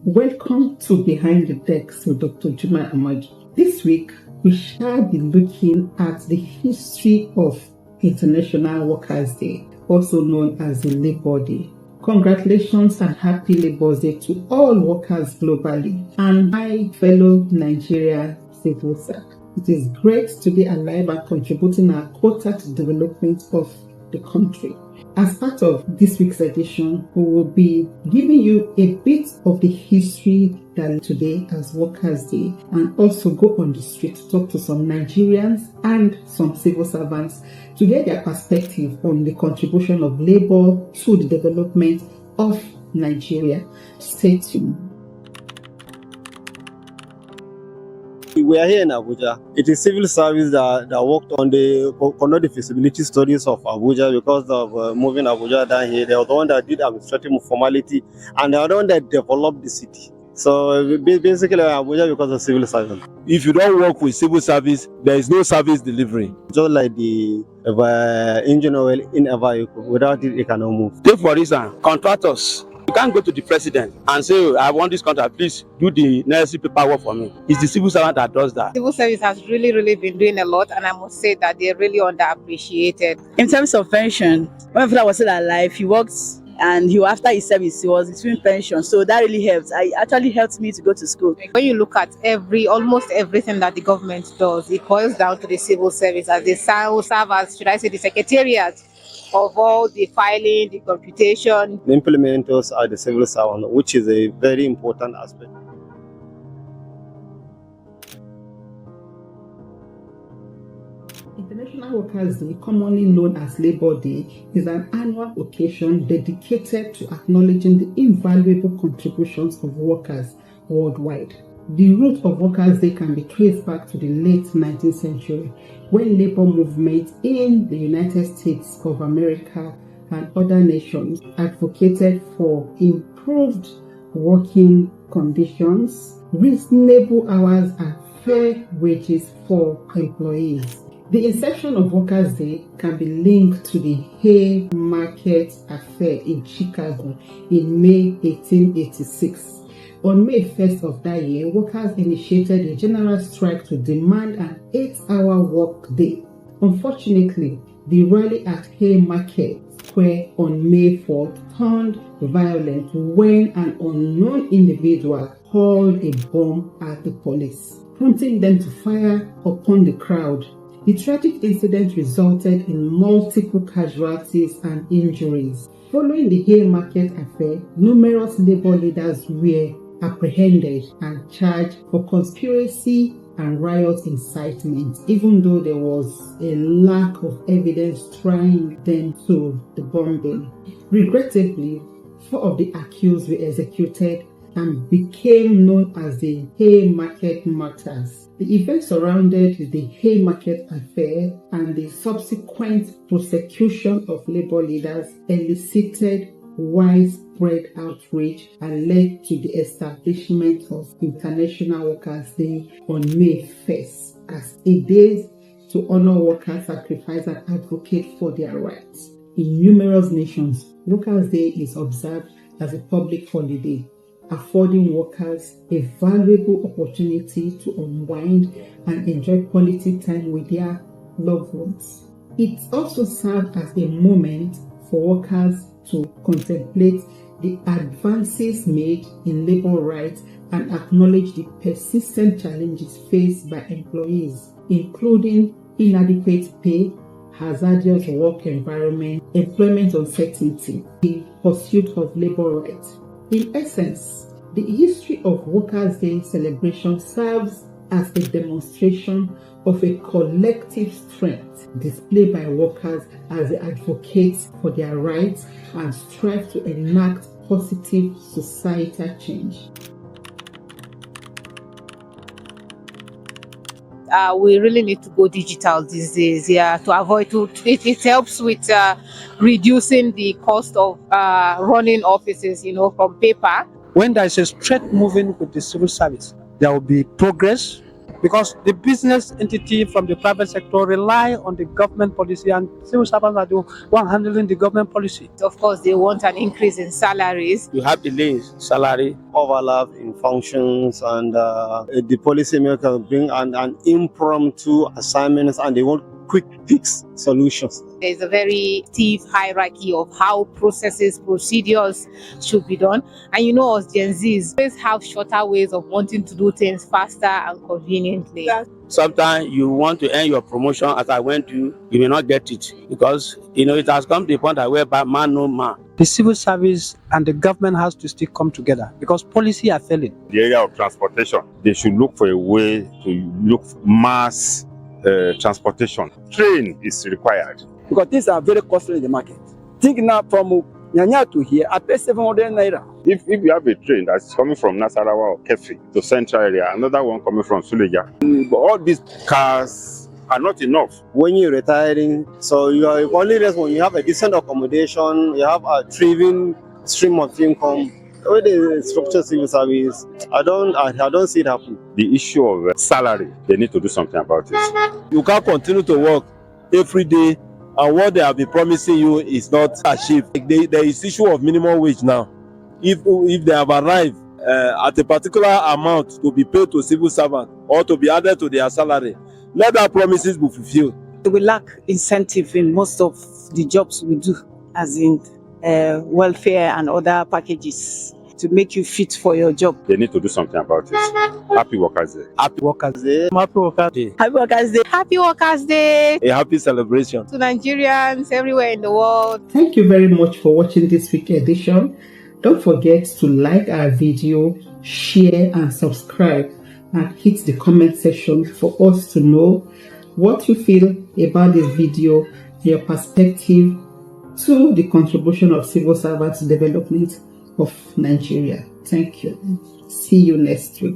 Welcome to Behind the Decks with Dr. DrJumaiAhmadu. This week, we shall be looking at the history of International Workers' Day, also known as the Labour Day. Congratulations and happy Labour Day to all workers globally and my fellow Nigerian civil servants. It is great to be alive and contributing our quota to the development of the country. As part of this week's edition, we will be giving you a bit of the history that today as Workers' Day, and also go on the street to talk to some Nigerians and some civil servants to get their perspective on the contribution of labor to the development of Nigeria. Stay tuned. We are here in Abuja. It is civil service that worked on conduct the feasibility studies of Abuja because of moving Abuja down here. They were the one that did administrative formality and they were the one that developed the city. So basically Abuja because of civil service. If you don't work with civil service, there is no service delivery. Just like the engine oil in a vehicle, without it, it cannot move. Take for instance, contractors. You can't go to the president and say, I want this contract, please do the necessary paperwork for me. It's the civil servant that does that. Civil service has really been doing a lot, and I must say that they're really underappreciated. In terms of pension, when my father was still alive, he worked, and after his service, he was between pension. So that really helped. It actually helped me to go to school. When you look at almost everything that the government does, it boils down to the civil service, as they serve as, should I say, the secretariat of all the filing, the computation. The implementers are the civil servant, which is a very important aspect. International Workers' Day, commonly known as Labour Day, is an annual occasion dedicated to acknowledging the invaluable contributions of workers worldwide. The root of Workers' Day can be traced back to the late 19th century, when labor movements in the United States of America and other nations advocated for improved working conditions, reasonable hours, and fair wages for employees. The inception of Workers' Day can be linked to the Haymarket affair in Chicago in May 1886. On May 1st of that year, workers initiated a general strike to demand an 8-hour work day. Unfortunately, the rally at Haymarket Square on May 4th turned violent when an unknown individual hurled a bomb at the police, prompting them to fire upon the crowd. The tragic incident resulted in multiple casualties and injuries. Following the Haymarket affair, numerous labor leaders were apprehended and charged for conspiracy and riot incitement, even though there was a lack of evidence tying them to the bombing. Regrettably, 4 of the accused were executed and became known as the Haymarket Martyrs. The events surrounded the Haymarket affair and the subsequent prosecution of labor leaders elicited widespread outrage and led to the establishment of International Workers' Day on May 1st as a day to honor workers, sacrifice, and advocate for their rights. In numerous nations, Workers' Day is observed as a public holiday, affording workers a valuable opportunity to unwind and enjoy quality time with their loved ones. It also serves as a moment for workers to contemplate the advances made in labor rights and acknowledge the persistent challenges faced by employees, including inadequate pay, hazardous work environment, employment uncertainty, the pursuit of labor rights. In essence, the history of Workers' Day celebration serves as a demonstration of a collective strength displayed by workers as they advocate for their rights and strive to enact positive societal change. We really need to go digital these days, to avoid it helps with reducing the cost of running offices, from paper. When there is a straight moving with the civil service, there will be progress because the business entity from the private sector rely on the government policy, and civil servants are the one handling the government policy. Of course, they want an increase in salaries. You have delays, salary. Overlap in functions, and the policymakers bring an impromptu assignments, and they want quick fix solutions. There's a very stiff hierarchy of how processes, procedures should be done. And you know, us Gen Zs always have shorter ways of wanting to do things faster and conveniently. Sometimes you want to earn your promotion as I went to, you may not get it because it has come to the point that whereby man no man. The civil service and the government has to still come together because policy are failing. The area of transportation, they should look for a way to look mass transportation. Train is required. Because things are very costly in the market. Think now from Nyanya to here, I pay 700 naira. If you have a train that's coming from Nasarawa or Kefi to central area, another one coming from Suleja, but all these cars are not enough. When you're retiring, so you are only rest when you have a decent accommodation, you have a thriving stream of income. With the structured civil service, I don't see it happen. The issue of salary, they need to do something about it. You can't continue to work every day, and what they have been promising you is not achieved. There is issue of minimum wage now. If they have arrived at a particular amount to be paid to civil servant or to be added to their salary, let that promises be fulfilled. We lack incentive in most of the jobs we do, as in welfare and other packages to make you fit for your job. They need to do something about it. Happy Workers' Day. Happy Workers' Day. Happy Workers' Day. Happy Workers' Day. Happy Workers' Day A happy celebration to Nigerians everywhere in the world. Thank you very much for watching this week edition. Don't forget to like our video, share and subscribe, and hit the comment section for us to know what you feel about this video, your perspective to the contribution of civil servants to development of Nigeria. Thank you. See you next week.